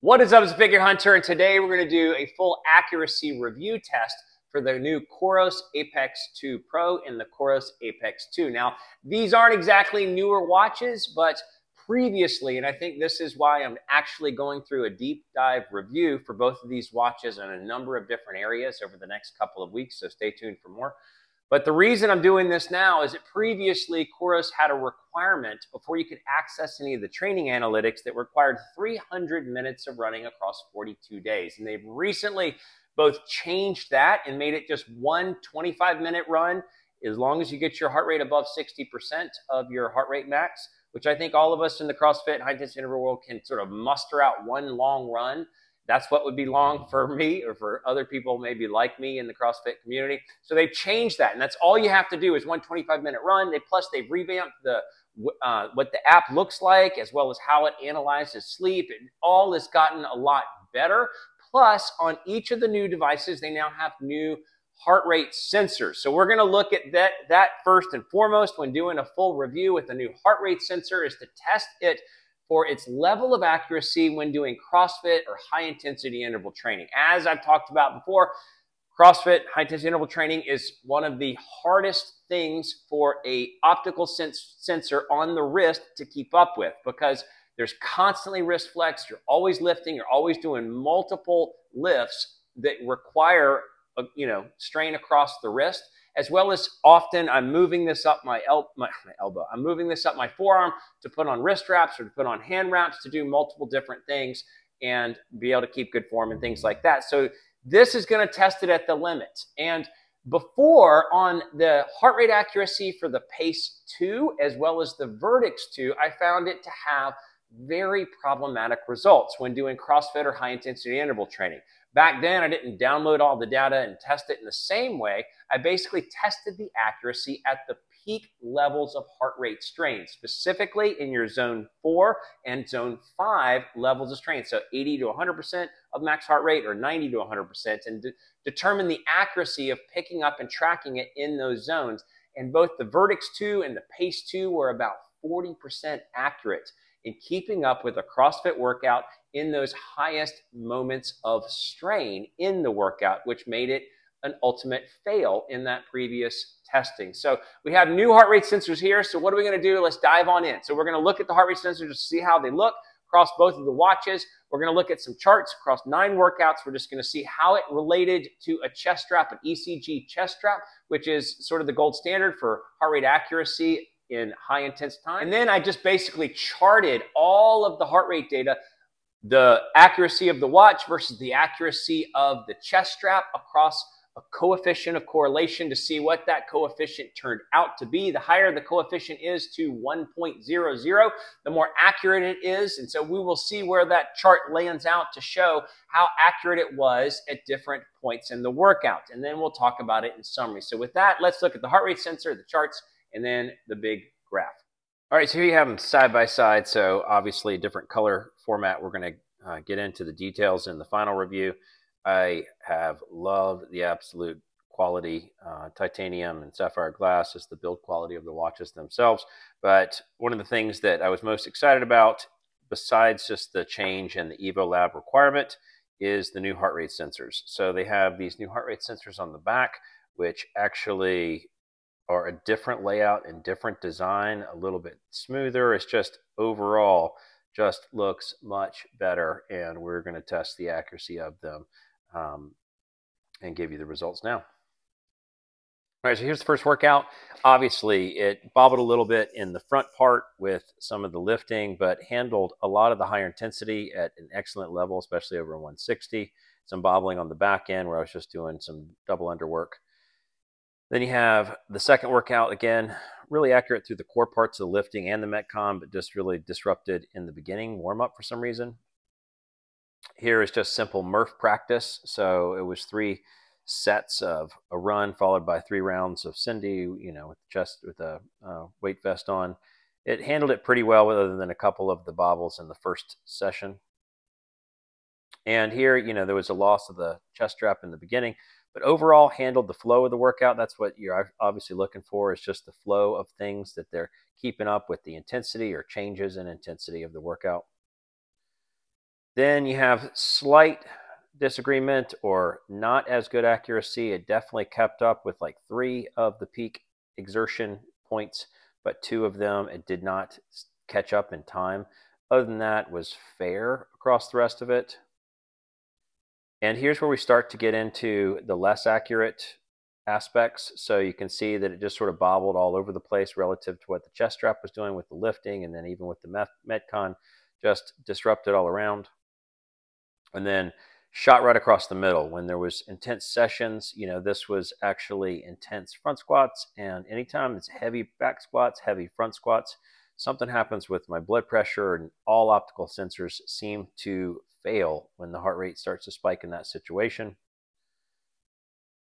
What is up, it's Figure Hunter, and today we're going to do a full accuracy review test for the new Coros Apex 2 Pro and the Coros Apex 2. Now, these aren't exactly newer watches, but previously, and I think this is why I'm actually going through a deep dive review for both of these watches in a number of different areas over the next couple of weeks, so stay tuned for more. But the reason I'm doing this now is that previously Coros had a requirement before you could access any of the training analytics that required 300 minutes of running across 42 days. And they've recently both changed that and made it just one 25-minute run as long as you get your heart rate above 60% of your heart rate max, which I think all of us in the CrossFit high-intensity interval world can sort of muster out one long run. That's what would be long for me or for other people maybe like me in the CrossFit community. So they've changed that, and that's all you have to do is one 25-minute run. Plus, they've revamped the what the app looks like as well as how it analyzes sleep. It all has gotten a lot better. Plus, on each of the new devices, they now have new heart rate sensors. So we're going to look at that first and foremost when doing a full review with a new heart rate sensor is to test it for its level of accuracy when doing CrossFit or high-intensity interval training. As I've talked about before, CrossFit high-intensity interval training is one of the hardest things for an optical sensor on the wrist to keep up with because there's constantly wrist flex, you're always lifting, you're always doing multiple lifts that require strain across the wrist, as well as often I'm moving this up my elbow. I'm moving this up my forearm to put on wrist wraps or to put on hand wraps to do multiple different things and be able to keep good form and things like that. So this is going to test it at the limit. And before, on the heart rate accuracy for the Pace 2 as well as the Vertex 2, I found it to have very problematic results when doing CrossFit or high-intensity interval training. Back then, I didn't download all the data and test it in the same way. I basically tested the accuracy at the peak levels of heart rate strain, specifically in your zone 4 and zone 5 levels of strain. So 80 to 100% of max heart rate or 90 to 100%, and determine the accuracy of picking up and tracking it in those zones. And both the Vertex 2 and the Pace 2 were about 40% accurate in keeping up with a CrossFit workout in those highest moments of strain in the workout, which made it an ultimate fail in that previous testing. So we have new heart rate sensors here. So what are we going to do? Let's dive on in. So we're going to look at the heart rate sensors to see how they look across both of the watches. We're going to look at some charts across 9 workouts. We're just going to see how it related to a chest strap, an ECG chest strap, which is sort of the gold standard for heart rate accuracy in high intense time. And then I just basically charted all of the heart rate data, the accuracy of the watch versus the accuracy of the chest strap across a coefficient of correlation to see what that coefficient turned out to be. The higher the coefficient is to 1.00, the more accurate it is. And so we will see where that chart lands out to show how accurate it was at different points in the workout. And then we'll talk about it in summary. So with that, let's look at the heart rate sensor, the charts, and then the big graph. All right, so here you have them side by side. So obviously a different color format. We're going to get into the details in the final review. I have loved the absolute quality, titanium and sapphire glass is the build quality of the watches themselves. But one of the things that I was most excited about, besides just the change in the Evo Lab requirement, is the new heart rate sensors. So they have these new heart rate sensors on the back, which actually are a different layout and different design, a little bit smoother. It's just overall just looks much better, and we're going to test the accuracy of them and give you the results now. All right, so here's the first workout. Obviously, it bobbled a little bit in the front part with some of the lifting, but handled a lot of the higher intensity at an excellent level, especially over 160. Some bobbling on the back end where I was just doing some double under work. Then you have the second workout, again, really accurate through the core parts of the lifting and the Metcon, but just really disrupted in the beginning, warm up for some reason. Here is just simple Murph practice. So it was 3 sets of a run followed by 3 rounds of Cindy, with a weight vest on. It handled it pretty well other than a couple of the bobbles in the first session. And here, there was a loss of the chest strap in the beginning, but overall handled the flow of the workout. That's what you're obviously looking for, is just the flow of things that they're keeping up with the intensity or changes in intensity of the workout. Then you have slight disagreement or not as good accuracy. It definitely kept up with like 3 of the peak exertion points, but 2 of them it did not catch up in time. Other than that, was fair across the rest of it. And here's where we start to get into the less accurate aspects. So you can see that it just sort of bobbled all over the place relative to what the chest strap was doing with the lifting, and then even with the Metcon, just disrupted all around. And then shot right across the middle. When there was intense sessions, you know, this was actually intense front squats, and anytime it's heavy back squats, heavy front squats, something happens with my blood pressure, and all optical sensors seem to fail when the heart rate starts to spike in that situation.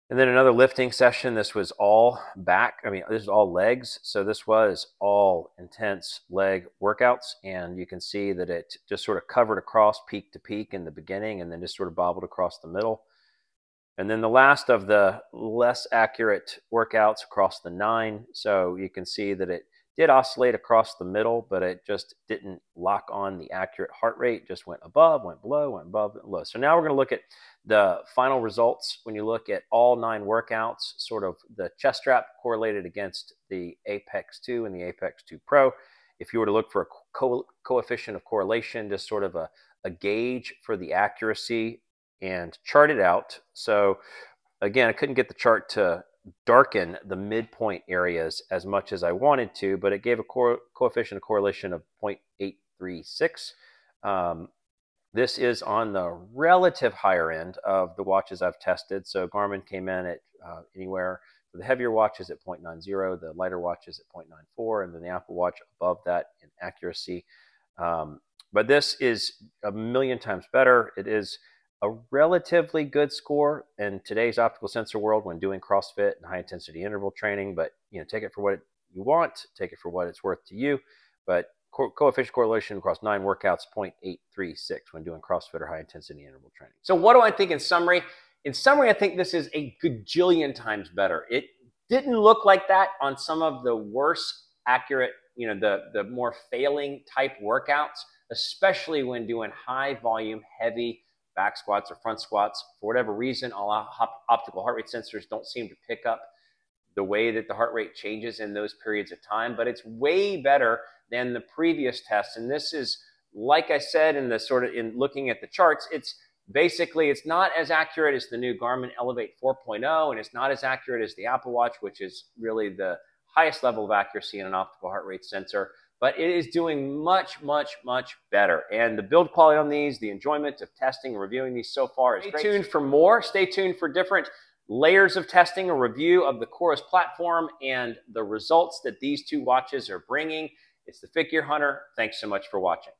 And then another lifting session. This was all back. I mean, this is all legs. So this was all intense leg workouts. And you can see that it just sort of covered across peak to peak in the beginning and then just sort of bobbled across the middle. And then the last of the less accurate workouts across the 9. So you can see that it did oscillate across the middle, but it just didn't lock on the accurate heart rate. It just went above, went below, went above, went below. So now we're going to look at the final results. When you look at all 9 workouts, sort of the chest strap correlated against the Apex 2 and the Apex 2 Pro. If you were to look for a coefficient of correlation, just sort of a gauge for the accuracy, and chart it out. So again, I couldn't get the chart to darken the midpoint areas as much as I wanted to, but it gave a coefficient of correlation of 0.836. This is on the relative higher end of the watches I've tested. So Garmin came in at anywhere for the heavier watches at 0.90, the lighter watches at 0.94, and then the Apple Watch above that in accuracy. But this is a million times better. It is a relatively good score in today's optical sensor world when doing CrossFit and high intensity interval training, but you know, take it for what you want, take it for what it's worth to you. But coefficient correlation across 9 workouts, 0.836 when doing CrossFit or high intensity interval training. So what do I think in summary? In summary, I think this is a gajillion times better. It didn't look like that on some of the worse accurate, you know, the more failing type workouts, especially when doing high volume, heavy back squats or front squats. For whatever reason, all optical heart rate sensors don't seem to pick up the way that the heart rate changes in those periods of time, but it's way better than the previous tests. And this is, like I said, in the sort of in looking at the charts, it's basically, it's not as accurate as the new Garmin Elevate 4.0, and it's not as accurate as the Apple Watch, which is really the highest level of accuracy in an optical heart rate sensor. But it is doing much, much, much better. And the build quality on these, the enjoyment of testing and reviewing these so far is great. Stay tuned for more. Stay tuned for different layers of testing, a review of the Coros platform and the results that these 2 watches are bringing. It's the Figure Hunter. Thanks so much for watching.